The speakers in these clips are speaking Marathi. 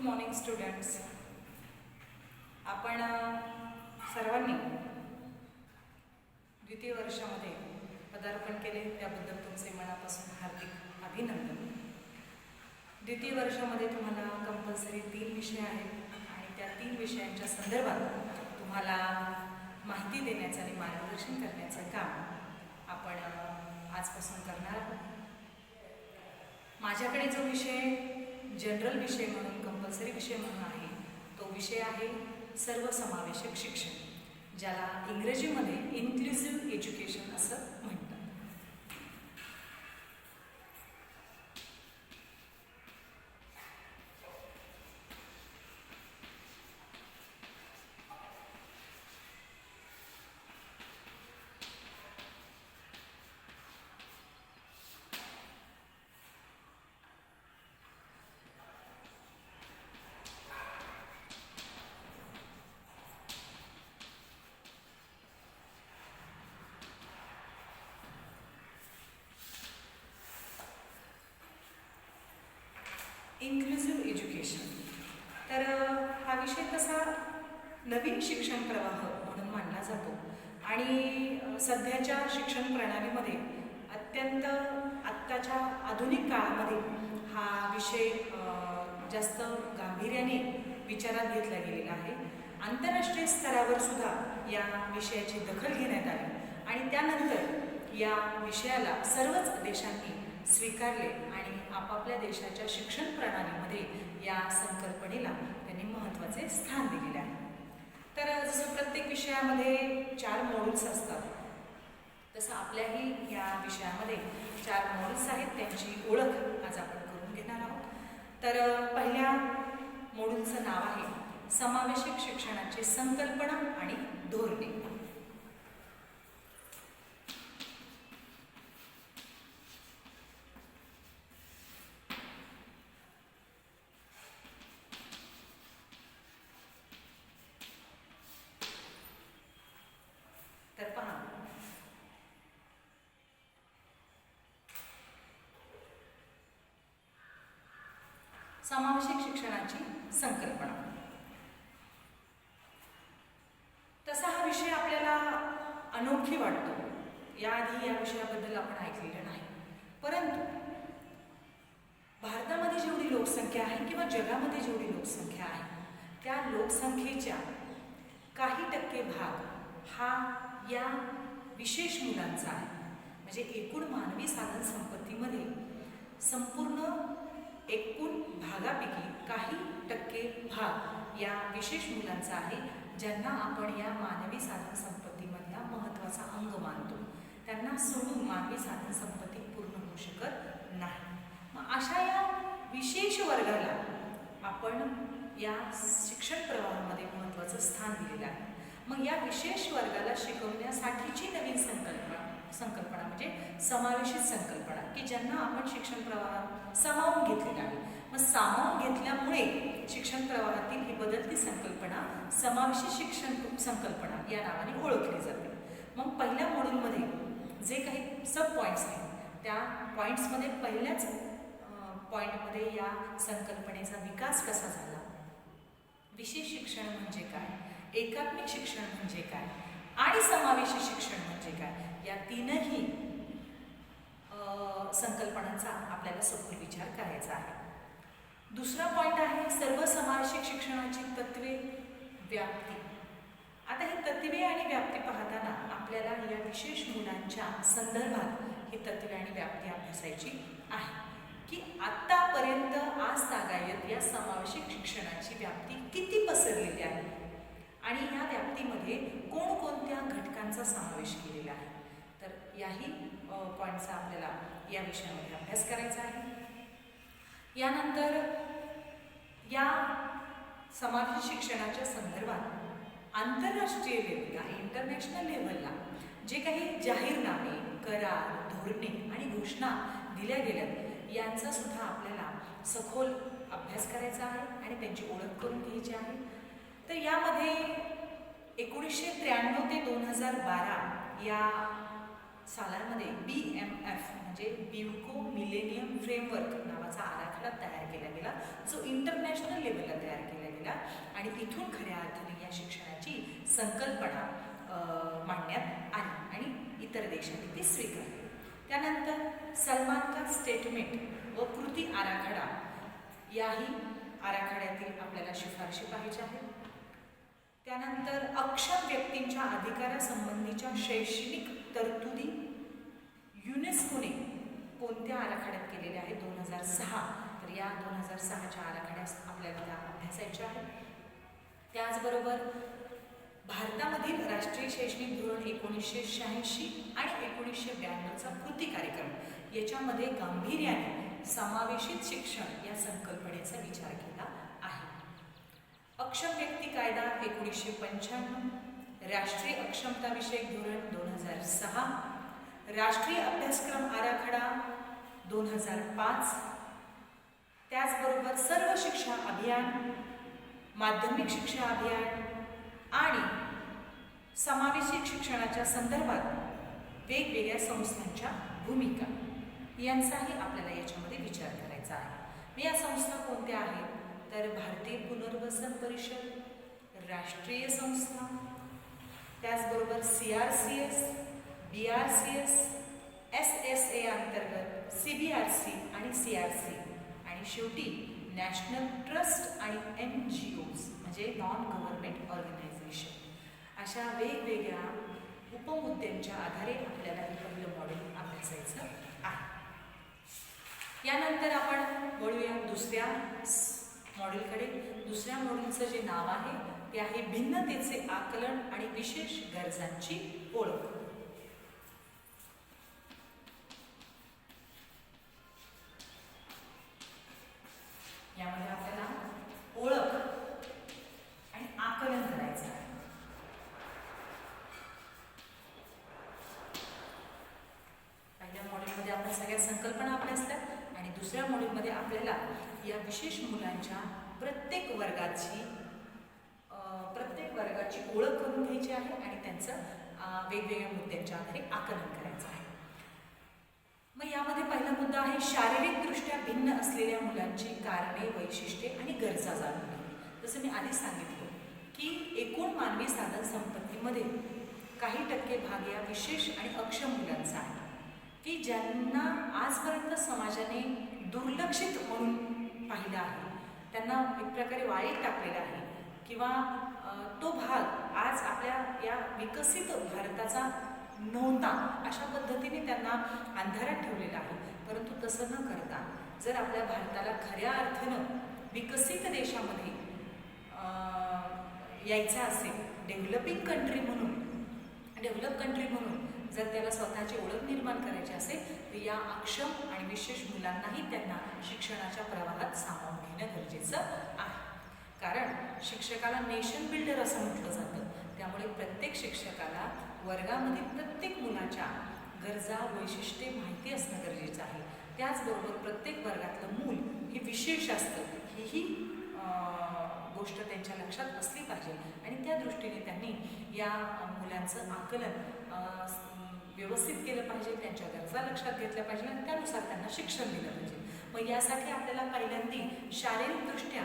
Morning students. आपण सर्वांनी द्वितीय वर्षामध्ये पदार्पण केले त्याबद्दल तुमचे मनापासून हार्दिक अभिनंदन. द्वितीय वर्षामध्ये तुम्हाला कंपल्सरी 3 विषय आहेत आणि त्या 3 विषयांच्या संदर्भात तुम्हाला माहिती देण्याचं आणि मार्गदर्शन करण्याचं काम आपण आजपासून करणार आहोत. माझ्याकडे जो विषय जनरल विषय म्हणून कंपल्सरी विषय म्हणून आहे तो विषय आहे सर्वसमावेशक शिक्षण, ज्याला इंग्रजीमध्ये इन्क्लुसिव्ह एज्युकेशन असं म्हणतात. इन्क्लुसिव्ह एज्युकेशन तर हा विषय तसा नवीन शिक्षण प्रवाह म्हणून मानला जातो आणि सध्याच्या शिक्षण प्रणालीमध्ये अत्यंत आत्ताच्या आधुनिक काळामध्ये हा विषय जास्त गांभीर्याने विचारात घेतला गेलेला आहे. आंतरराष्ट्रीय स्तरावर सुद्धा या विषयाची दखल घेण्यात आली आणि त्यानंतर या विषयाला सर्वच देशांनी स्वीकारले आणि आपापल्या देशाच्या शिक्षण प्रणालीमध्ये या संकल्पनेला त्यांनी महत्त्वाचे स्थान दिलेले आहे. तर जसं प्रत्येक विषयामध्ये 4 मॉड्यूल्स असतात तसं आपल्याही या विषयामध्ये 4 मॉड्यूल्स आहेत, त्यांची ओळख आज आपण करून घेणार आहोत. तर पहिल्या मॉड्यूलचं नाव आहे समावेशक शिक्षणाची संकल्पना आणि धोरणे. तर पहा, समावेशक शिक्षणाची संकल्पना. तसा हा विषय आपल्याला अनोखी वाटतो. याआधी या विषयाबद्दल आपण ऐकलेलं नाही, परंतु भारतामध्ये जेवढी लोकसंख्या आहे किंवा जगामध्ये जेवढी लोकसंख्या आहे त्या लोकसंख्येच्या काही टक्के भाग हा या विशेष मुलांचा आहे. म्हणजे एकूण मानवी साधन संपत्तीमध्ये संपूर्ण एकूण भागापैकी काही टक्के भाग या विशेष मुलांचा आहे, ज्यांना आपण या मानवी साधन संपत्तीमधला महत्त्वाचा अंग मानतो. त्यांना सोडून मानवी साधन संपत्ती पूर्ण होऊ शकत नाही. मग अशा या विशेष वर्गाला आपण या शिक्षण प्रवाहामध्ये महत्त्वाचं स्थान दिलेलं आहे. मग या विशेष वर्गाला शिकवण्यासाठीची नवीन संकल्पना म्हणजे समावेशित संकल्पना, की ज्यांना आपण शिक्षण प्रवाहात सामावून घेतलेला आहे. मग सामावून घेतल्यामुळे शिक्षण प्रवाहातील ही बदलती संकल्पना समावेशित शिक्षण संकल्पना या नावाने ओळखली जाते. मग पहिल्या मॉड्यूलमध्ये जे काही सब पॉईंट्स आहेत त्या पॉईंट्समध्ये पहिल्याच पॉईंटमध्ये या संकल्पनेचा विकास कसा झाला, विशेष शिक्षण म्हणजे काय, एकात्मिक शिक्षण म्हणजे काय आणि समावेशी शिक्षण म्हणजे काय, या 3ही संकल्पनांचा आपल्याला सखोल विचार करायचा आहे. दुसरा पॉईंट आहे सर्वसमावेशक शिक्षणाची तत्वे, व्याप्ती. आता ही तत्वे आणि व्याप्ती पाहताना आपल्याला या विशेष मुलांच्या संदर्भात ही तत्वे आणि व्याप्ती अभ्यासायची आहे, की आत्तापर्यंत आज तागायत या समावेशक शिक्षणाची व्याप्ती किती पसरलेली आहे आणि या व्याप्तीमध्ये कोणकोणत्या घटकांचा समावेश केलेला आहे. तर याही पॉईंटचा आपल्याला या विषयामध्ये अभ्यास करायचा आहे. यानंतर या समावेश शिक्षणाच्या संदर्भात आंतरराष्ट्रीय लेवलला, इंटरनॅशनल लेवलला जे काही जाहीरनामे, करार, धोरणे आणि घोषणा दिल्या गेल्यात यांचा सुद्धा आपल्याला सखोल अभ्यास करायचा आहे आणि त्यांची ओळख करून घ्यायची आहे. तर यामध्ये 1993 ते 2012 या सालांमध्ये BMF म्हणजे बिवको मिलेनियम फ्रेमवर्क नावाचा आराखडा तयार केला गेला, जो इंटरनॅशनल लेवलला आणि इथून खऱ्या अर्थाने या शिक्षणाची संकल्पना मांडण्यात आली आणि इतर देशांनी ती स्वीकारली. त्यानंतर सलमान स्टेटमेंट व कृती आराखडा याही आराखड्यातील आपल्याला शिफारशी पाहायच्या आहेत. त्यानंतर अक्षम व्यक्तींच्या अधिकारासंबंधीच्या शैक्षणिक तरतुदी युनेस्कोने कोणत्या आराखड्यात केलेल्या आहेत 2006. तर या 2006च्या आराखड्यास आपल्याला त्या अभ्यासायच्या आहेत. त्याचबरोबर भारतामधील राष्ट्रीय शैक्षणिक धोरण 1986 आणि 1992चा कृती कार्यक्रम याच्यामध्ये गांभीर्याने समावेशित शिक्षण या संकल्पनेचा विचार केला आहे. अक्षम व्यक्ती कायदा 1995, राष्ट्रीय अक्षमता विषयक धोरण 2006, राष्ट्रीय अभ्यासक्रम आराखडा 2005, त्याचबरोबर सर्व शिक्षा अभियान, माध्यमिक शिक्षा अभियान आणि समावेशित शिक्षणाच्या संदर्भात वेगवेगळ्या संस्थांच्या भूमिका यांचाही आपल्याला याच्यामध्ये विचार करायचा आहे. या संस्था कोणत्या आहेत तर भारतीय पुनर्वसन परिषद, राष्ट्रीय संस्था, त्याचबरोबर CRCS, BRCS, SSA अंतर्गत CBRC आणि CRC आणि शेवटी नॅशनल ट्रस्ट आणि NGOज म्हणजे नॉन गव्हर्नमेंट ऑर्गनायझेशन अशा वेगवेगळ्या उपमुद्द्यांच्या आधारे आपल्याला हे पहिलं मॉडेल अभ्यासायचं आहे. यानंतर आपण वळूया दुसऱ्या मॉडेलकडे. दुसऱ्या मॉडेलचं जे नाव आहे ते आहे भिन्नतेचे आकलन आणि विशेष गरजांची ओळख. यामध्ये आपल्याला ओळख आणि आकलन करायचं आहे. पहिल्या मॉडेलमध्ये आपण सगळ्या संकल्पना अभ्यासल्या आणि दुसऱ्या मॉडेलमध्ये आपल्याला या विशेष मुलांच्या प्रत्येक वर्गाची ओळख करून घ्यायची आहे आणि त्यांचं वेगवेगळ्या मुद्द्यांच्या आधारे आकलन करायचं आहे. मग यामध्ये पहिला मुद्दा आहे शारीरिकदृष्ट्या भिन्न असलेल्या मुलांची कारणे, वैशिष्ट्ये आणि गरजा जाणून घेणे. जसं मी आधीच सांगितलं की एकूण मानवी साधन संपत्तीमध्ये काही टक्के भाग या विशेष आणि अक्षम मुलांचा आहे की ज्यांना आजपर्यंत समाजाने दुर्लक्षित म्हणून पाहिलं आहे, त्यांना एक प्रकारे वाळीत टाकलेलं आहे किंवा तो भाग आज आपल्या या विकसित भारताचा नव्हता अशा पद्धतीने त्यांना अंधारात ठेवलेला आहे. परंतु तसं न करता जर आपल्या भारताला खऱ्या अर्थानं विकसित देशामध्ये यायचं असेल, डेव्हलप कंट्री म्हणून जर त्याला स्वतःची ओळख निर्माण करायची असेल तर या अक्षम आणि विशेष मुलांनाही त्यांना शिक्षणाच्या प्रवाहात सामावून घेणं गरजेचं आहे. कारण शिक्षकाला नेशन बिल्डर असं म्हटलं जातं. त्यामुळे प्रत्येक शिक्षकाला वर्गामधील प्रत्येक मुलाच्या गरजा, वैशिष्ट्ये माहिती असणं गरजेचं आहे. त्याचबरोबर प्रत्येक वर्गातलं मूल हे विशेष असतं ही गोष्ट त्यांच्या लक्षात असली पाहिजे आणि त्या दृष्टीने त्यांनी या मुलांचं आकलन व्यवस्थित केलं पाहिजे, त्यांच्या गरजा लक्षात घेतल्या पाहिजे आणि त्यानुसार त्यांना शिक्षण दिलं पाहिजे. मग यासाठी आपल्याला पहिल्यांदा शारीरिकदृष्ट्या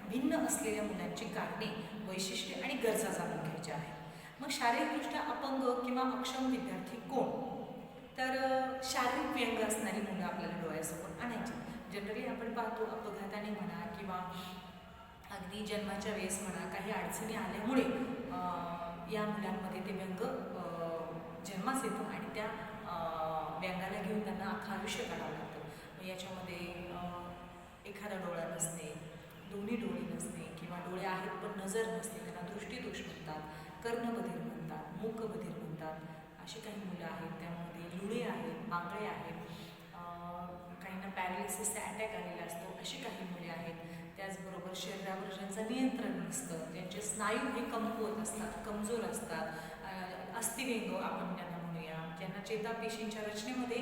भिन्न असलेल्या मुलांची कारणे, वैशिष्ट्ये आणि गरजा जाणून घ्यायच्या आहेत. मग शारीरिकदृष्ट्या अपंग किंवा अक्षम विद्यार्थी कोण तर शारीरिक व्यंग असणारी मुलं आपल्याला डोळ्यासमोर आणायची. जनरली आपण पाहतो अपघाताने म्हणा किंवा अगदी जन्माच्या वेळेस म्हणा काही अडचणी आल्यामुळे या मुलांमध्ये ते व्यंग जन्मास येतो आणि त्या व्यंगाला घेऊन त्यांना अख्खं आयुष्य काढावं लागतं. मग याच्यामध्ये एखादा डोळा नसणे, दोन्ही डोळे नसणे किंवा डोळे आहेत पण नजर नसते, त्यांना दृष्टीदोष म्हणतात, कर्णबधीर म्हणतात, मूकबधीर म्हणतात. अशी काही मुलं आहेत. त्यामध्ये लुळे आहेत, मांगळे आहेत, काहींना पॅरालिसिसचा अटॅक आलेला असतो, अशी काही मुले आहेत. त्याचबरोबर शरीरावर ज्यांचं नियंत्रण नसतं, ज्यांचे स्नायू हे कमकुवत असतात, कमजोर असतात, अस्थिव्यंग आपण त्यांना म्हणूया, ज्यांना चेतापेशींच्या रचनेमध्ये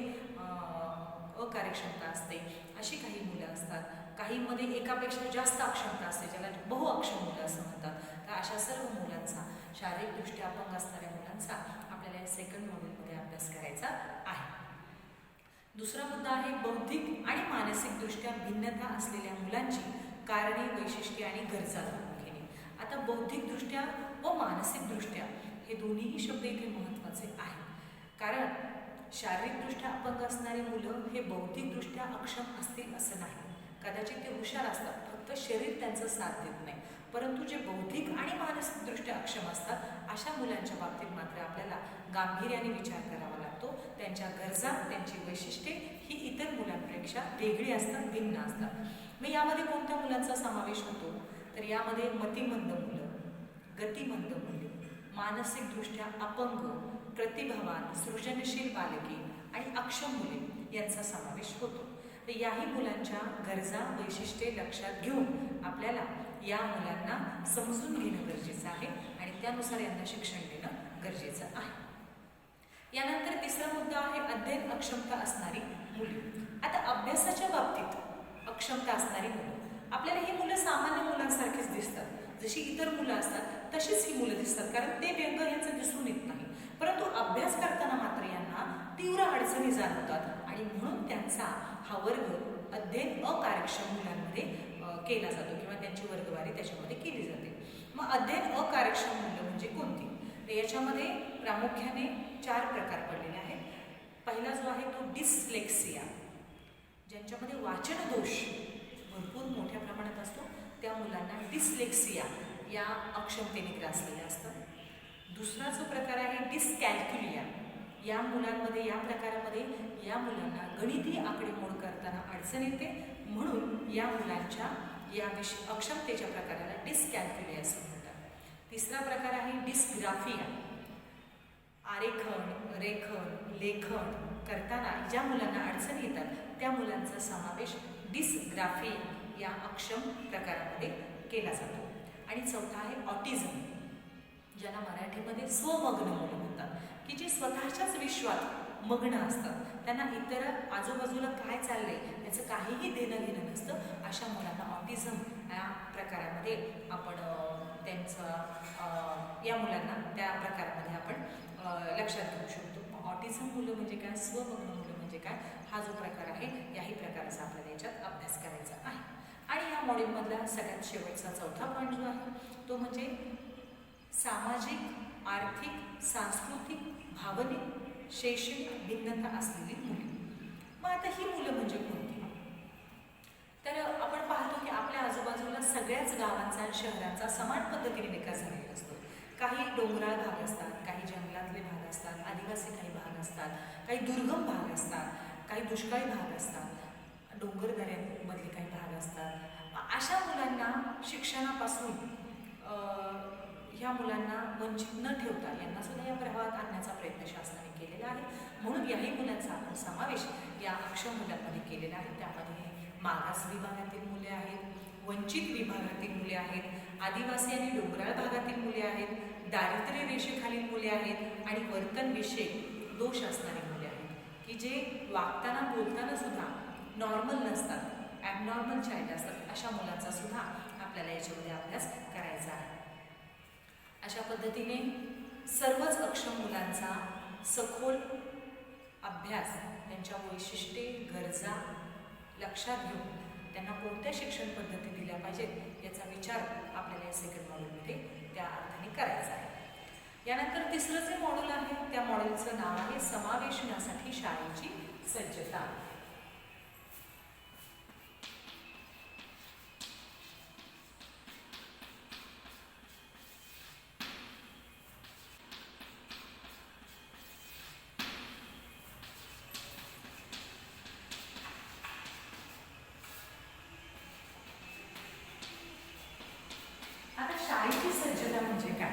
अकार्यक्षमता असते, अशी काही मुलं असतात. काहींमध्ये एकापेक्षा जास्त अक्षमता असते, ज्याला बहुअक्षम मुलं असं म्हणतात. तर अशा सर्व मुलांचा, शारीरिकदृष्ट्या अपंग असणाऱ्या मुलांचा आपल्याला या सेकंड मॉड्यूलमध्ये अभ्यास करायचा आहे. दुसरा मुद्दा आहे बौद्धिक आणि मानसिकदृष्ट्या भिन्नता असलेल्या मुलांची कारणे, वैशिष्ट्ये आणि गरजा जाणून घेणे. आता बौद्धिकदृष्ट्या व मानसिकदृष्ट्या हे दोन्हीही शब्द इथे महत्त्वाचे आहेत. कारण शारीरिकदृष्ट्या अपंग असणारी मुलं हे बौद्धिकदृष्ट्या अक्षम असतील असं नाही. कदाचित ते हुशार असतात, फक्त शरीर त्यांचं साथ देत नाही. परंतु जे बौद्धिक आणि मानसिकदृष्ट्या अक्षम असतात अशा मुलांच्या बाबतीत मात्र आपल्याला गांभीर्याने विचार करावा लागतो. त्यांच्या गरजा, त्यांची वैशिष्ट्ये ही इतर मुलांपेक्षा वेगळी असतात, भिन्न असतात. मग यामध्ये कोणत्या मुलांचा समावेश होतो? तर यामध्ये मतिमंद मुलं, गतिमंद मुले, मानसिकदृष्ट्या अपंग, प्रतिभावान, सृजनशील बालके आणि अक्षम मुले यांचा समावेश होतो. तर याही मुलांच्या गरजा, वैशिष्ट्ये लक्षात घेऊन आपल्याला या मुलांना समजून घेणं गरजेचं आहे आणि त्यानुसार यांना शिक्षण देणं गरजेचं आहे. यानंतर तिसरा मुद्दा आहे अध्ययन अक्षमता असणारी मुले. आता अभ्यासाच्या बाबतीत अक्षमता असणारी मुलं, आपल्याला ही मुलं सामान्य मुलांसारखीच दिसतात. जशी इतर मुलं असतात तशीच ही मुलं दिसतात, कारण ते व्यंग यांचं दिसून येत नाही. परंतु अभ्यास करताना मात्र यांना तीव्र अडचणी जाणवतात आणि म्हणून त्यांचा हा वर्ग अध्ययन अकार्यक्षम मुलांमध्ये केला जातो किंवा त्यांची वर्गवारी त्याच्यामध्ये केली जाते. मग अध्ययन अकार्यक्षम मुलं म्हणजे कोणती? तर याच्यामध्ये प्रामुख्याने 4 प्रकार पडलेले आहेत. पहिला जो आहे तो डिस्लेक्सिया, ज्यांच्यामध्ये वाचन दोष भरपूर मोठ्या प्रमाणात असतो त्या मुलांना डिस्लेक्सिया या अक्षमतेने ग्रासलेल्या असतात. दुसरा जो प्रकार आहे डिस्कॅल्क्युलिया, या मुलांमध्ये, या प्रकारामध्ये या मुलांना गणितीय आकडेमोड करताना अडचण येते, म्हणून या मुलांच्या या अक्षमतेच्या प्रकाराला डिस्कॅल्क्युलिया असं म्हणतात. तिसरा प्रकार आहे डिस्ग्राफिया, आरेखन, रेखन, लेखन करताना ज्या मुलांना अडचण येतात त्या मुलांचा समावेश डिस्ग्राफिया या अक्षम प्रकारामध्ये केला जातो. आणि चौथा आहे ऑटिझम, ज्याला मराठीमध्ये स्वमग्न मुलं म्हणतात, की जे स्वतःच्याच विश्वात मग्न असतात. त्यांना इतर आजूबाजूला काय चाललंय याचं काहीही देणं घेणं नसतं. अशा मुलांना ऑटिझम या प्रकारामध्ये आपण या मुलांना त्या प्रकारामध्ये आपण लक्षात घेऊ शकतो. ऑटिझम मुलं म्हणजे काय, स्वमग्न मुलं म्हणजे काय, हा जो प्रकार आहे याही प्रकाराचा आपल्याला याच्यात अभ्यास करायचा आहे. आणि या मॉड्यूलमधला सगळ्यात शेवटचा चौथा पॉईंट जो आहे तो म्हणजे सामाजिक, आर्थिक, सांस्कृतिक, भावनिक, शैक्षणिक भिन्नता असलेली मुले. मग आता ही मुलं म्हणजे कोणती? तर आपण पाहतो की आपल्या आजूबाजूला सगळ्याच गावांचा आणि शहरांचा समान पद्धतीने विकास झालेला असतो. काही डोंगराळ भाग असतात, काही जंगलातले भाग असतात, आदिवासी काही भाग असतात, काही दुर्गम भाग असतात, काही दुष्काळी भाग असतात, डोंगरदऱ्यांमधले काही भाग असतात. अशा मुलांना शिक्षणापासून ह्या मुलांना वंचित न ठेवता यांना सुद्धा या प्रवाहात आणण्याचा प्रयत्न शासनाने केलेला आहे. म्हणून याही मुलांचा आपण समावेश या अक्षम मुलांमध्ये केलेला आहे. त्यामध्ये मागास विभागातील मुले आहेत, वंचित विभागातील मुले आहेत, आदिवासी आणि डोंगराळ भागातील मुले आहेत, दारिद्र्य रेषेखालील मुले आहेत आणि वर्तनविषयक दोष असणारी मुले आहेत, की जे वागताना बोलताना सुद्धा नॉर्मल नसतात, ॲबनॉर्मल चाइल्ड असतात. अशा मुलांचा सुद्धा आपल्याला याच्यामध्ये अभ्यास करायचा आहे. अशा पद्धतीने सर्वच अक्षम मुलांचा सखोल अभ्यास, त्यांच्या वैशिष्ट्ये, गरजा लक्षात घेऊन त्यांना कोणत्या शिक्षण पद्धती दिल्या पाहिजेत याचा विचार आपल्याला या सेकंड मॉड्यूलमध्ये त्या अर्थाने करायचा आहे. यानंतर तिसरं जे मॉड्यूल आहे त्या मॉड्यूलचं नाव आहे समावेशनासाठी शाळेची सज्जता. शाळेची सज्जता म्हणजे काय?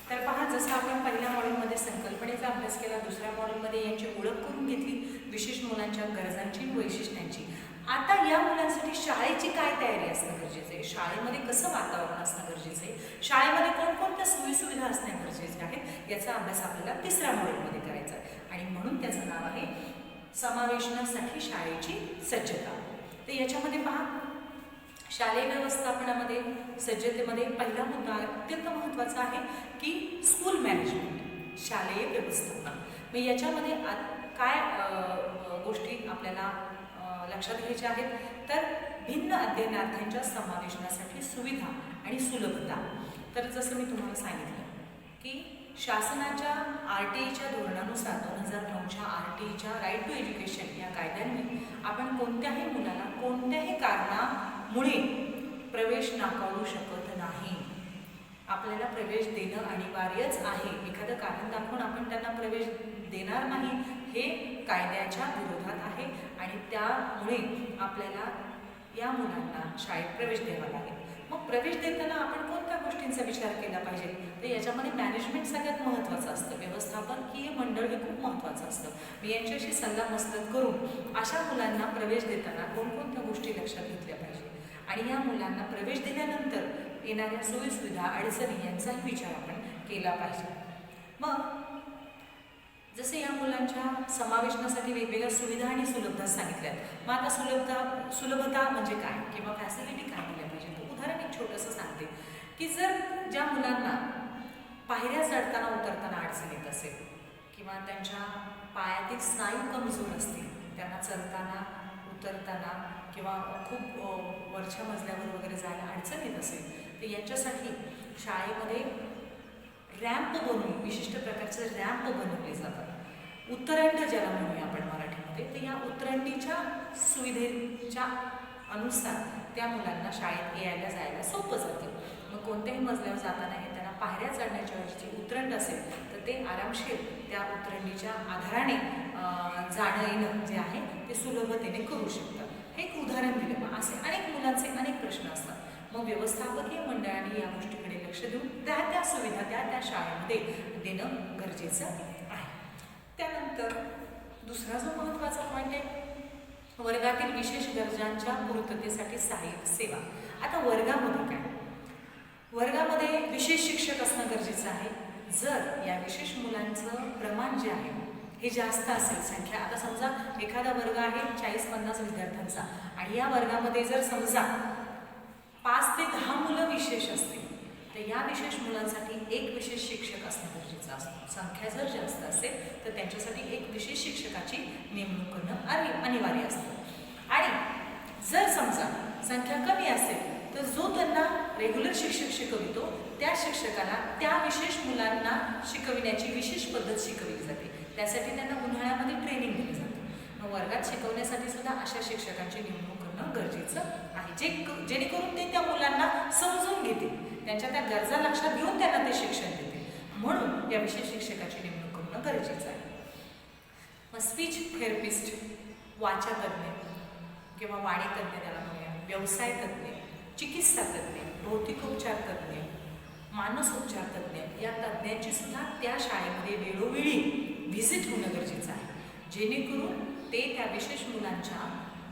तर पहा, जसं आपण पहिल्या मॉड्यूलमध्ये संकल्पनेचा अभ्यास केला, दुसऱ्या मॉड्यूलमध्ये यांची ओळख करून घेतली, विशेष मुलांच्या गरजांची, वैशिष्ट्यांची. आता या मुलांसाठी शाळेची काय तयारी असणं गरजेचं आहे, शाळेमध्ये कसं वातावरण असणं गरजेचं आहे, शाळेमध्ये कोणकोणत्या सोयीसुविधा असणे गरजेचे आहेत याचा अभ्यास आपल्याला तिसऱ्या मॉड्यूलमध्ये करायचा आहे. आणि म्हणून त्याचं नाव आहे समावेशनासाठी शाळेची सज्जता. तर याच्यामध्ये पहा, शालेय व्यवस्थापनामध्ये, सज्जतेमध्ये पहिला मुद्दा अत्यंत महत्त्वाचा आहे की स्कूल मॅनेजमेंट, शालेय व्यवस्थापन. मग याच्यामध्ये काय गोष्टी आपल्याला लक्षात घ्यायच्या आहेत? तर भिन्न अध्ययनार्थ्यांच्या समावेशनासाठी सुविधा आणि सुलभता. तर जसं मी तुम्हाला सांगितलं की शासनाच्या RTIच्या धोरणानुसार 2009च्या RTIच्या राईट टू एज्युकेशन या कायद्याने आपण कोणत्याही मुलाला कोणत्याही कारणामुळे प्रवेश नाकारू शकत नाही. आपल्याला प्रवेश देणं अनिवार्यच आहे. एखादं कारण दाखवून आपण त्यांना प्रवेश देणार नाही हे कायद्याच्या विरोधात आहे आणि त्यामुळे आपल्याला या मुलांना शाळेत प्रवेश द्यावा लागेल. मग प्रवेश देताना आपण कोणत्या गोष्टींचा विचार केला पाहिजे, तर याच्यामध्ये मॅनेजमेंट सगळ्यात महत्त्वाचं असतं. व्यवस्थापकीय मंडळ हे खूप महत्त्वाचं असतं. मी यांच्याशी सल्लामसलत करून अशा मुलांना प्रवेश देताना कोणकोणत्या गोष्टी लक्षात घेतल्या पाहिजे आणि या मुलांना प्रवेश दिल्यानंतर येणाऱ्या सोयीसुविधा अडचणी यांचाही विचार आपण केला पाहिजे. मग जसे या मुलांच्या समावेशनासाठी वेगवेगळ्या सुविधा आणि सुलभता सांगितल्यात. मग आता सुलभता म्हणजे काय किंवा फॅसिलिटी काय दिल्या पाहिजे, तर उदाहरण एक छोटंसं सांगते की जर ज्या मुलांना पायऱ्या चढताना उतरताना अडचण येत असेल किंवा त्यांच्या पायातील स्नायू कमजोर असतील, त्यांना चढताना उतरताना किंवा खूप वरच्या मजल्यावर वगैरे जायला अडचण येत असेल, तर यांच्यासाठी शाळेमध्ये रॅम्प बनवून विशिष्ट प्रकारचे रॅम्प बनवले जातात. उत्तरांड ज्याला म्हणूया आपण मराठीमध्ये, तर या उत्तरांडीच्या सुविधेच्या अनुसार त्या मुलांना शाळेत यायला जायला सोपं जातं. मग कोणत्याही मजल्यावर जाताना हे त्यांना पायऱ्या चढण्याच्या ऐवजी जे उत्तरंड असेल तर ते आरामशीर त्या उत्तरंडीच्या आधाराने जाणं येणं जे आहे ते सुलभतेने करू शकतात. हे एक उदाहरण दिलं. मग असे अनेक मुलांचे अनेक प्रश्न असतात. मग व्यवस्थापकीय मंडळाने या गोष्टीकडे लक्ष देऊन त्या सुविधा त्या शाळेमध्ये देणं गरजेचं आहे. त्यानंतर दुसरा जो महत्त्वाचा पॉईंट आहे, वर्गातील विशेष गरजांच्या पूर्ततेसाठी सहाय्यक सेवा. आता वर्गामध्ये काय, वर्गामध्ये विशेष शिक्षक असणं गरजेचं आहे. जर या विशेष मुलांचं प्रमाण जे आहे हे जास्त असेल संख्या, आता समजा एखादा वर्ग आहे 40-50 विद्यार्थ्यांचा आणि या वर्गामध्ये जर समजा 5 ते 10 मुलं विशेष असतील, तर या विशेष मुलांसाठी एक विशेष शिक्षक असणं गरजेचं असतं. संख्या जर जास्त असेल तर त्यांच्यासाठी एक विशेष शिक्षकाची नेमणूक करणं अनिवार्य असतं. आणि जर समजा संख्या कमी असेल तर जो त्यांना रेग्युलर शिक्षक शिकवितो त्या शिक्षकाला त्या विशेष मुलांना शिकविण्याची विशेष पद्धत शिकवली जाते. त्यासाठी त्यांना उन्हाळ्यामध्ये ट्रेनिंग दिली जाते. मग वर्गात शिकवण्यासाठी सुद्धा अशा शिक्षकांची नेमणूक करणं गरजेचं आहे, जेणेकरून ते त्या मुलांना समजून घेतील, त्यांच्या त्या गरजा लक्षात घेऊन त्यांना ते शिक्षण देतील. म्हणून या विशेष शिक्षकाची नेमणूक करणं गरजेचं आहे. मग स्पीच थेरपिस्ट, वाचा तज्ज्ञ किंवा वाणी तज्ज्ञ त्याला म्हणूया, व्यवसाय तज्ज्ञ, चिकित्सा तज्ज्ञ, भौतिकोपचार तज्ज्ञ, मानसोपचार तज्ज्ञ या तज्ज्ञांची सुद्धा त्या शाळेमध्ये वेळोवेळी व्हिजिट होणं गरजेचं आहे, जेणेकरून ते त्या विशेष मुलांच्या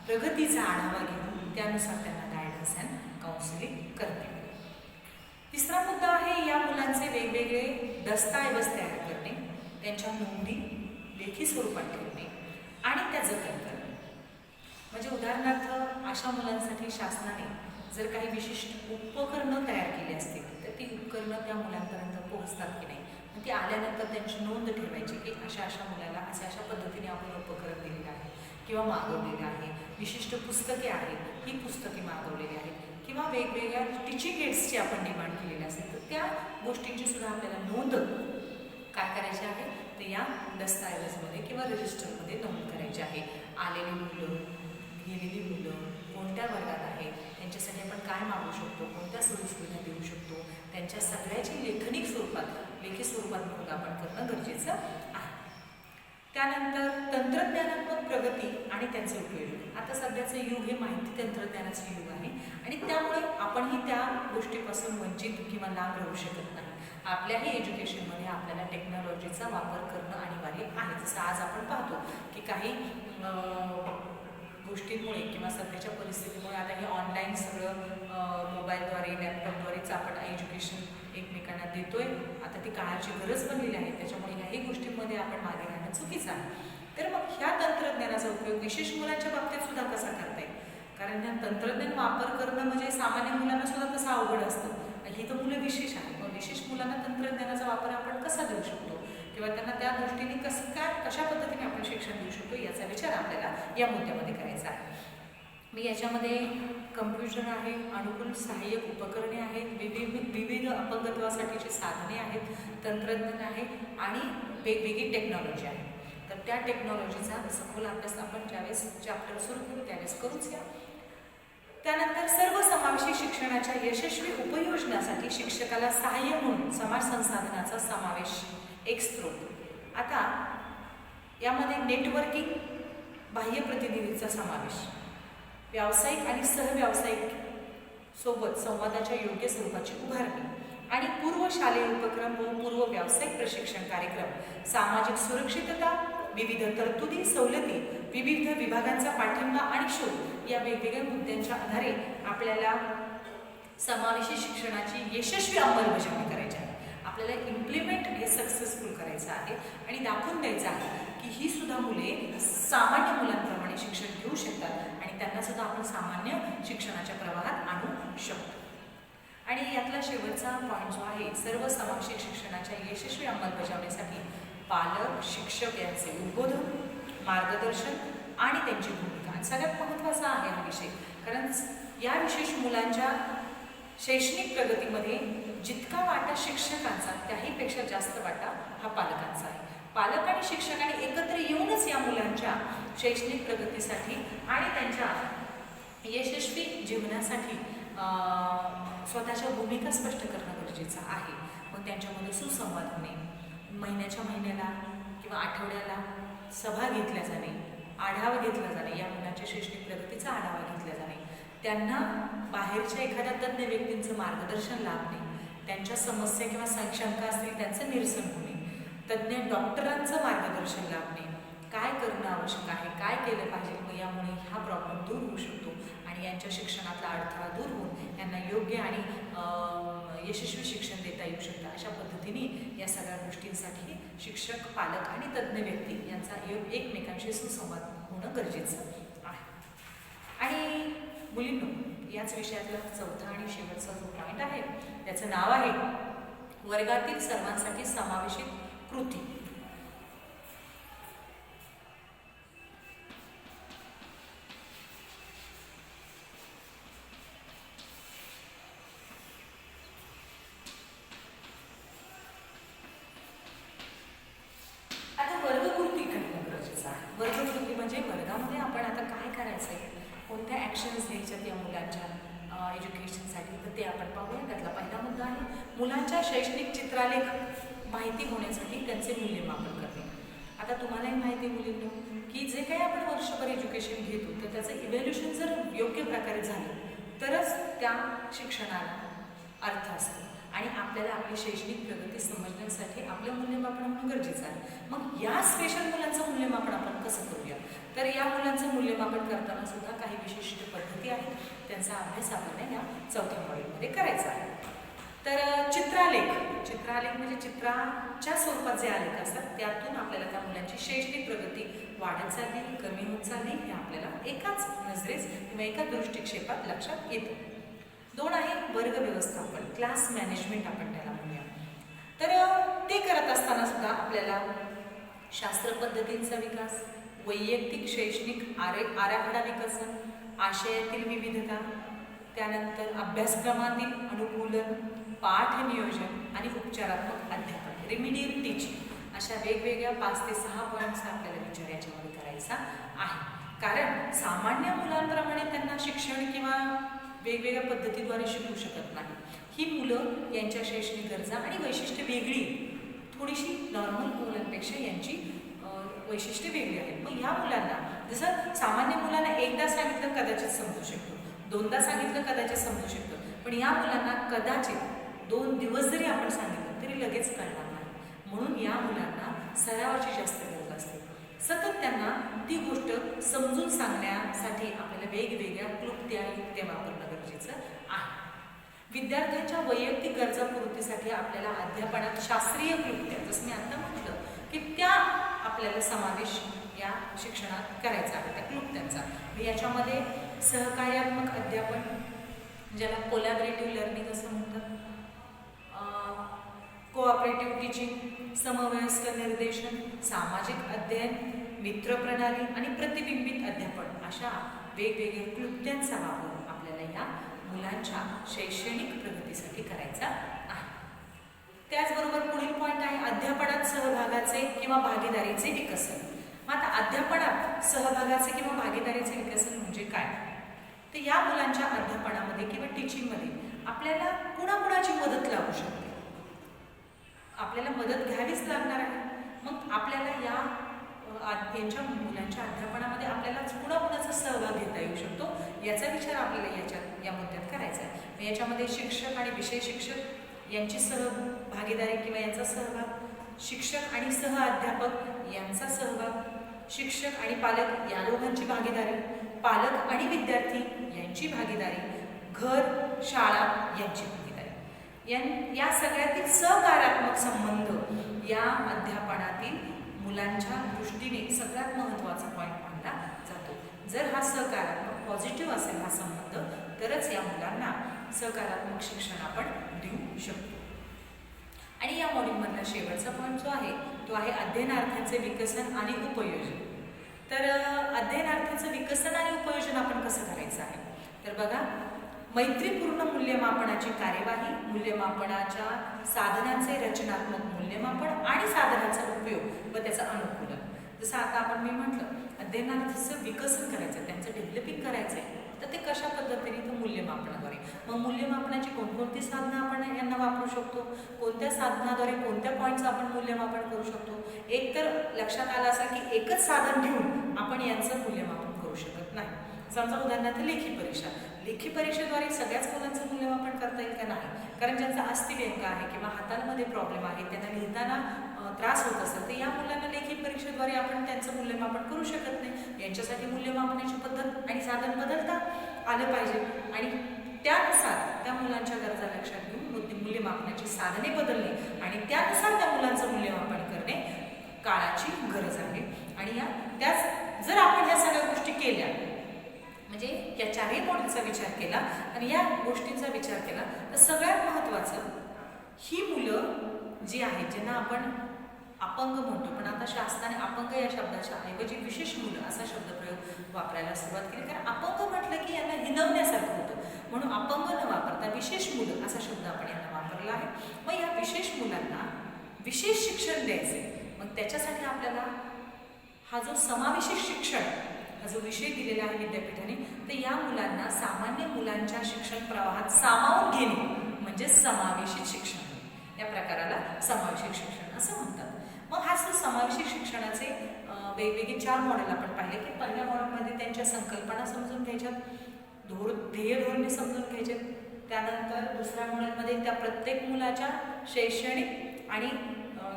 प्रगतीचा आढावा घेऊन त्यानुसार त्यांना गायडन्स अँड काउन्सिलिंग करते. तिसरा मुद्दा आहे या मुलांचे वेगवेगळे दस्तऐवज तयार करणे, त्यांच्या नोंदी लेखी स्वरूपात ठेवणे आणि त्या जतन करणे. म्हणजे उदाहरणार्थ अशा मुलांसाठी शासनाने जर काही विशिष्ट उपकरणं तयार केली असतील तर ती उपकरणं त्या मुलांपर्यंत पोहोचतात की नाही, मग ती आल्यानंतर त्यांची नोंद ठेवायची की अशा मुलाला अशा पद्धतीने आपण उपकरण दिलेलं आहे किंवा मागवलेलं आहे. विशिष्ट पुस्तके आहेत, ही पुस्तके मागवलेली आहेत किंवा वेगवेगळ्या टीचिंग एड्सची आपण डिमांड केलेली असेल तर त्या गोष्टींची सुद्धा आपल्याला नोंद काय करायची आहे, तर या दस्तऐवजमध्ये किंवा रजिस्टरमध्ये नोंद करायची आहे. आलेली मुलं, गेलेली मुलं कोणत्या वर्गात आहेत, त्यांच्यासाठी आपण काय मागू शकतो, कोणत्या सोयीसुविधा देऊ शकतो, त्यांच्या सगळ्याची लेखी स्वरूपात नोंद आपण करणं गरजेचं आहे. त्यानंतर तंत्रज्ञानात्मक प्रगती आणि त्यांचे उपयोग. आता सध्याचं युग हे माहिती तंत्रज्ञानाचं युग आहे आणि त्यामुळे आपणही त्या गोष्टीपासून वंचित किंवा लांब राहू शकत नाही. आपल्याही एज्युकेशनमध्ये आपल्याला टेक्नॉलॉजीचा वापर करणं अनिवार्य आहे. जसं आज आपण पाहतो की काही गोष्टींमुळे किंवा सध्याच्या परिस्थितीमुळे आता हे ऑनलाईन सगळं मोबाईलद्वारे लॅपटॉपद्वारेच आपण एज्युकेशन एकमेकांना देतोय. आता ती काळाची गरज बनलेली आहे, त्याच्यामुळे ह्याही गोष्टींमध्ये आपण मागे राहणं चुकीचं आहे. तर मग ह्या तंत्रज्ञानाचा उपयोग विशेष मुलांच्या बाबतीत सुद्धा कसा करता येईल, कारण ह्या तंत्रज्ञान वापर करणं म्हणजे सामान्य मुलांना सुद्धा कसं अवघड असतं. ही तर मुलं विशेष आहे, मग विशेष मुलांना तंत्रज्ञानाचा वापर आपण कसा देऊ शकतो किंवा त्यांना त्या दृष्टीने कशा पद्धतीने आपण शिक्षण देऊ शकतो याचा विचार आपल्याला या मुद्द्यामध्ये करायचा आहे. मी याच्यामध्ये कम्प्युटर आहे, अनुकूल सहाय्यक उपकरणे आहेत, विविध अपंगत्वासाठीची साधने आहेत, तंत्रज्ञान आहे आणि वेगवेगळी टेक्नॉलॉजी आहे. तर त्या टेक्नॉलॉजीचा सखोल अभ्यास आपण ज्यावेळेस चॅप्टर सुरू करू त्यावेळेस करूच या. त्यानंतर सर्वसमावेशी शिक्षणाच्या यशस्वी उपयोजनासाठी शिक्षकाला सहाय्य म्हणून समाज संसाधनाचा समावेश एक स्रोत. आता यामध्ये नेटवर्किंग, बाह्य प्रतिनिधीचा समावेश, व्यावसायिक आणि सहव्यावसायिक सोबत संवादाच्या योग्य स्वरूपाची उभारणी आणि पूर्व शालेय उपक्रम व पूर्व व्यावसायिक प्रशिक्षण कार्यक्रम, सामाजिक सुरक्षितता, विविध तरतुदी सवलती, विविध विभागांचा पाठिंबा आणि शोध या वेगवेगळ्या मुद्द्यांच्या आधारे आपल्याला समावेशी शिक्षणाची यशस्वी अंमलबजावणी करायची आहे. आपल्याला इम्प्लिमेंट हे सक्सेसफुल करायचं आहे आणि दाखवून द्यायचं आहे की ही सुद्धा मुले सामान्य मुलांप्रमाणे शिक्षण घेऊ शकतात आणि त्यांना सुद्धा आपण सामान्य शिक्षणाच्या प्रवाहात आणू शकतो. आणि यातला शेवटचा पॉईंट जो आहे, सर्वसमावेशक शिक्षणाच्या यशस्वी अंमलबजावणीसाठी पालक, शिक्षक यांचे उद्बोधन, मार्गदर्शन आणि त्यांची भूमिका सगळ्यात महत्त्वाचा आहे हा विषय. कारण या विशेष मुलांच्या शैक्षणिक प्रगतीमध्ये जितका वाटा शिक्षकांचा त्याहीपेक्षा जास्त वाटा हा पालकांचा आहे. पालक आणि शिक्षकांनी एकत्र येऊनच या मुलांच्या शैक्षणिक प्रगतीसाठी आणि त्यांच्या यशस्वी जीवनासाठी स्वतःच्या भूमिका स्पष्ट करणं गरजेचं आहे. मग त्यांच्यामध्ये सुसंवाद होणे, महिन्याच्या महिन्याला किंवा आठवड्याला सभा घेतल्या जाणे, आढावा घेतला जाणे, या मुलांच्या शैक्षणिक प्रगतीचा आढावा घेतला जाणे, त्यांना बाहेरच्या एखाद्या तज्ज्ञ व्यक्तींचं मार्गदर्शन लाभणे, त्यांच्या समस्या किंवा शंका असतील त्यांचं निरसन होणे, तज्ज्ञ डॉक्टरांचं मार्गदर्शन लाभणे, काय करणं आवश्यक आहे, काय केलं पाहिजे, मग यामुळे हा प्रॉब्लेम दूर होऊ शकतो आणि यांच्या शिक्षणातला अडथळा दूर होऊन यांना योग्य आणि यशस्वी शिक्षण देता येऊ शकतं. अशा पद्धतीने या सगळ्या गोष्टींसाठी शिक्षक, पालक आणि तज्ज्ञ व्यक्ती यांचा एकमेकांशी सुसंवाद होणं गरजेचं आहे. आणि मुलींनो, याच विषयातला चौथा आणि शेवटचा जो पॉईंट आहे त्याचं नाव आहे वर्गातील सर्वांसाठी समावेशित कृती. आता वर्गकृती करणं गरजेचं आहे. वर्गकृती म्हणजे वर्गामध्ये आपण आता काय करायचं आहे, कोणत्या ॲक्शन्स घ्यायच्यात या मुलांच्या एज्युकेशनसाठी, तर ते आपण पाहूया. त्यातला पहिला मुद्दा आहे मुलांच्या शैक्षणिक चित्रालेख माहिती होण्यासाठी त्यांचे मूल्यमापन करणे. आता तुम्हालाही माहिती मुलींनो की जे काही आपण वर्षभर एज्युकेशन घेतो तर त्याचं इव्हॅल्युएशन जर योग्य प्रकारे झालं तरच त्या शिक्षणाला अर्थ असतो आणि आपल्याला आपली शैक्षणिक प्रगती समजण्यासाठी आपलं मूल्यमापन होणं गरजेचं आहे. मग या स्पेशल मुलांचं मूल्यमापन आपण कसं करूया, तर या मुलांचं मूल्यमापन करताना सुद्धा काही विशिष्ट पद्धती आहेत, त्यांचा अभ्यास आपल्याला या चौथ्या मॉड्यूलमध्ये करायचा आहे. तर चित्रालेख म्हणजे चित्राच्या स्वरूपात जे आलेख असतात त्यातून आपल्याला त्या मुलांची शैक्षणिक प्रगती वाढत चालली, कमी होत चालली हे आपल्याला एकाच नजरेस किंवा एका दृष्टिक्षेपात लक्षात येतं. 2 आहे वर्ग व्यवस्थापन, क्लास मॅनेजमेंट आपण त्याला म्हणूया. तर ते करत असताना सुद्धा आपल्याला शास्त्र पद्धतींचा विकास, वैयक्तिक शैक्षणिक आराखडा विकसन, आशयातील विविधता, त्यानंतर अभ्यासक्रमातील अनुकूलन, पाठ नियोजन आणि उपचारात्मक अध्यापन, रिमिडियल टीचिंग, अशा वेगवेगळ्या 5 ते 6 पॉईंट्स आपल्याला विचार याच्यामध्ये करायचा आहे. कारण सामान्य मुलांप्रमाणे त्यांना शिक्षण किंवा वेगवेगळ्या पद्धतीद्वारे शिकू शकत नाही. ही मुलं यांच्या शैक्षणिक गरजा आणि वैशिष्ट्य वेगळी, थोडीशी नॉर्मल मुलांपेक्षा यांची वैशिष्ट्ये वेगळी आहेत. मग ह्या मुलांना जसं सामान्य मुलांना एकदा सांगितलं कदाचित समजू शकतो, 2दा सांगितलं कदाचित समजू शकतो, पण या मुलांना कदाचित 2 दिवस जरी आपण सांगितलं तरी लगेच कळणार नाही. म्हणून या मुलांना सरावाची जास्त गरज असते. सतत त्यांना ती गोष्ट समजून सांगण्यासाठी आपल्याला वेगवेगळ्या क्लुप्त्या युक्त्या वापरणं गरजेचं आहे. विद्यार्थ्यांच्या वैयक्तिक गरजा पूर्तीसाठी आपल्याला अध्यापनात शास्त्रीय क्लुप्त्या, जसं मी आता म्हटलं की त्या आपल्याला समावेश या शिक्षणात करायचा आहे, त्या क्लुप्त्यांचा. याच्यामध्ये सहकार्यात्मक अध्यापन, ज्याला कोलॅबरेटिव्ह लर्निंग असं म्हणतात, कोऑपरेटिव्ह टीचिंग, समवयस्क निर्देशन, सामाजिक अध्ययन, मित्रप्रणाली आणि प्रतिबिंबित अध्यापन, अशा वेगवेगळ्या क्लुप्त्यांचा वापर आपल्याला या मुलांच्या शैक्षणिक प्रगतीसाठी करायचा आहे. त्याचबरोबर पुढील पॉईंट आहे अध्यापनात सहभागाचे किंवा भागीदारीचे विकसन. मग आता अध्यापनात सहभागाचे किंवा भागीदारीचे विकसन म्हणजे काय? तर या मुलांच्या अध्यापनामध्ये किंवा टीचिंगमध्ये आपल्याला कुणाकुणाची मदत लागू शकते? आपल्याला मदत घ्यावीच लागणार आहे. मग आपल्याला यांच्या मुलांच्या अध्यापनामध्ये आपल्याला कुणाकुणाचा सहभाग घेता येऊ शकतो याचा विचार आपल्याला या मुद्द्यात करायचा आहे. याच्यामध्ये शिक्षक आणि विषय शिक्षक यांची सहभागीदारी किंवा यांचा सहभाग, शिक्षक आणि सह अध्यापक यांचा सहभाग, शिक्षक आणि पालक या दोघांची भागीदारी, पालक आणि विद्यार्थी यांची भागीदारी, घर शाळा यांची भागीदारी, या सगळ्यातील सकारात्मक संबंध या अध्यापनातील मुलांच्या दृष्टीने सगळ्यात महत्त्वाचा पॉईंट मानला जातो. जर हा सकारात्मक पॉझिटिव्ह असेल हा संबंध तरच या मुलांना सकारात्मक शिक्षण आपण देऊ शकतो. आणि या मॉड्यूलमधला शेवटचा पॉईंट जो आहे तो आहे अध्ययनार्थांचे विकसन आणि उपयोजन. तर अध्ययनार्थांचं विकसन आणि उपयोजन आपण कसं करायचं आहे? तर बघा, मैत्रीपूर्ण मूल्यमापनाची कार्यवाही, मूल्यमापनाच्या साधनांचे रचनात्मक मूल्यमापन आणि साधनांचा उपयोग व त्याचं अनुकूलन. जसं आता आपण मी म्हटलं अध्ययनार्थाचं विकसन करायचं, त्यांचं डेव्हलपिंग करायचं आहे, तर ते कशा पद्धतीने? तर मूल्यमापनाद्वारे. मग मूल्यमापनाची कोणकोणती साधनं आपण यांना वापरू शकतो? कोणत्या साधनाद्वारे कोणत्या पॉईंटचं आपण मूल्यमापन करू शकतो? एक तर लक्षात आलं असेल की एकच साधन घेऊन आपण यांचं मूल्यमापन करू शकत नाही. समजा उदाहरणार्थ लेखी परीक्षा. लेखी परीक्षेद्वारे सगळ्याच मुलांचं मूल्यमापन करता येईल का? नाही. कारण ज्यांचा अस्थिव्यंग आहे किंवा हातांमध्ये प्रॉब्लेम आहे, त्यांना लिहिताना त्रास होत असेल तर या मुलांना लेखी परीक्षेद्वारे आपण त्यांचं मूल्यमापन करू शकत नाही. यांच्यासाठी मूल्यमापनाची पद्धत आणि साधन बदलता आलं पाहिजे आणि त्यानुसार त्या मुलांच्या गरजा लक्षात घेऊन मूल्यमापनाची साधने बदलणे आणि त्यानुसार त्या मुलांचं मूल्यमापन करणे काळाची गरज आहे. आणि त्याच जर आपण ह्या सगळ्या गोष्टी केल्या म्हणजे या चारही मॉडेलचा विचार केला आणि या गोष्टींचा विचार केला तर सगळ्यात महत्त्वाचं ही मुलं जी आहेत ज्यांना आपण अपंग म्हणतो, पण आता शासनाने अपंग या शब्दाच्या ऐवजी विशेष मुलं असा शब्दप्रयोग वापरायला सुरुवात केली. कारण अपंग म्हटलं की यांना हिनवण्यासारखं होतं, म्हणून अपंग न वापरता विशेष मुलं असा शब्द आपण यांना वापरला आहे. मग या विशेष मुलांना विशेष शिक्षण द्यायचे. मग त्याच्यासाठी आपल्याला हा जो समावेशित शिक्षण हा जो विषय दिलेला आहे विद्यापीठाने, तर या मुलांना सामान्य मुलांच्या शिक्षण प्रवाहात सामावून घेणे म्हणजे समावेशित शिक्षण. या प्रकाराला समावेशित शिक्षण असं म्हणतात. मग हा जो समावेशित शिक्षणाचे वेगवेगळे 4 मॉडेल आपण पाहिले की पहिल्या मॉडेलमध्ये त्यांच्या संकल्पना समजून घ्यायच्या, ध्येय धोरणे समजून घ्यायचे. त्यानंतर दुसऱ्या मॉडेलमध्ये त्या प्रत्येक मुलाच्या शैक्षणिक आणि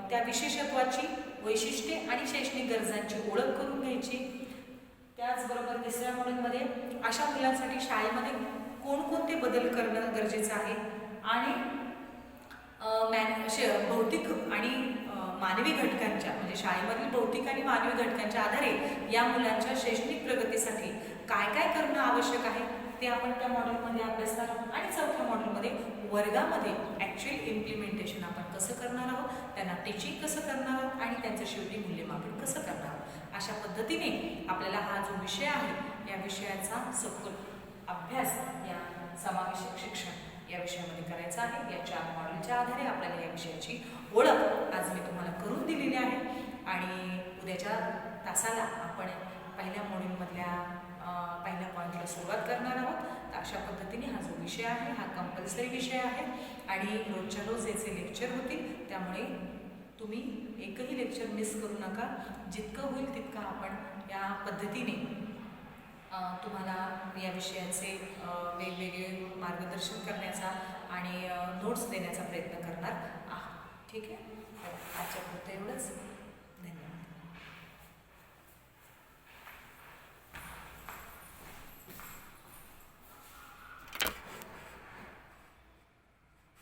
त्या विशेषत्वाची वैशिष्ट्ये आणि शैक्षणिक गरजांची ओळख करून घ्यायची. त्याचबरोबर तिसऱ्या मॉडेलमध्ये अशा मुलांसाठी शाळेमध्ये कोणकोणते बदल करणं गरजेचं आहे आणि भौतिक आणि मानवी घटकांच्या म्हणजे शाळेमधील भौतिक आणि मानवी घटकांच्या आधारे या मुलांच्या शैक्षणिक प्रगतीसाठी काय काय करणं आवश्यक आहे ते आपण त्या मॉडेलमध्ये अभ्यासणार आहोत. आणि चौथ्या मॉडेलमध्ये वर्गामध्ये ॲक्च्युअल इम्प्लिमेंटेशन आपण कसं करणार आहोत, त्यांना टीचिंग कसं करणार आहोत आणि त्यांचं शेवटी मूल्यमापन कसं करणार आहोत. अशा पद्धतीने आपल्याला हा जो विषय आहे या विषयाचा सखोल अभ्यास या समावेशक शिक्षण या विषयामध्ये करायचा आहे. या 4 मॉडेलच्या आधारे आपल्याला या विषयाची ओळख आज मी तुम्हाला करून दिलेली आहे. आणि उद्याच्या तासाला आपण पहिल्या मॉड्यूलमधल्या पहिल्या पॉईंटला सुरुवात करणार आहोत. तर अशा पद्धतीने हा जो विषय आहे हा कंपल्सरी विषय आहे आणि रोजच्या रोज याचे लेक्चर होतील. त्यामुळे तुम्ही एकही लेक्चर मिस करू नका. जितकं होईल तितकं आपण या पद्धतीने तुम्हाला या विषयाचे वेगवेगळे मार्गदर्शन करण्याचा आणि नोट्स देण्याचा प्रयत्न करणार आहात. ठीक आहे, आजच्या पुरतं एवढंच.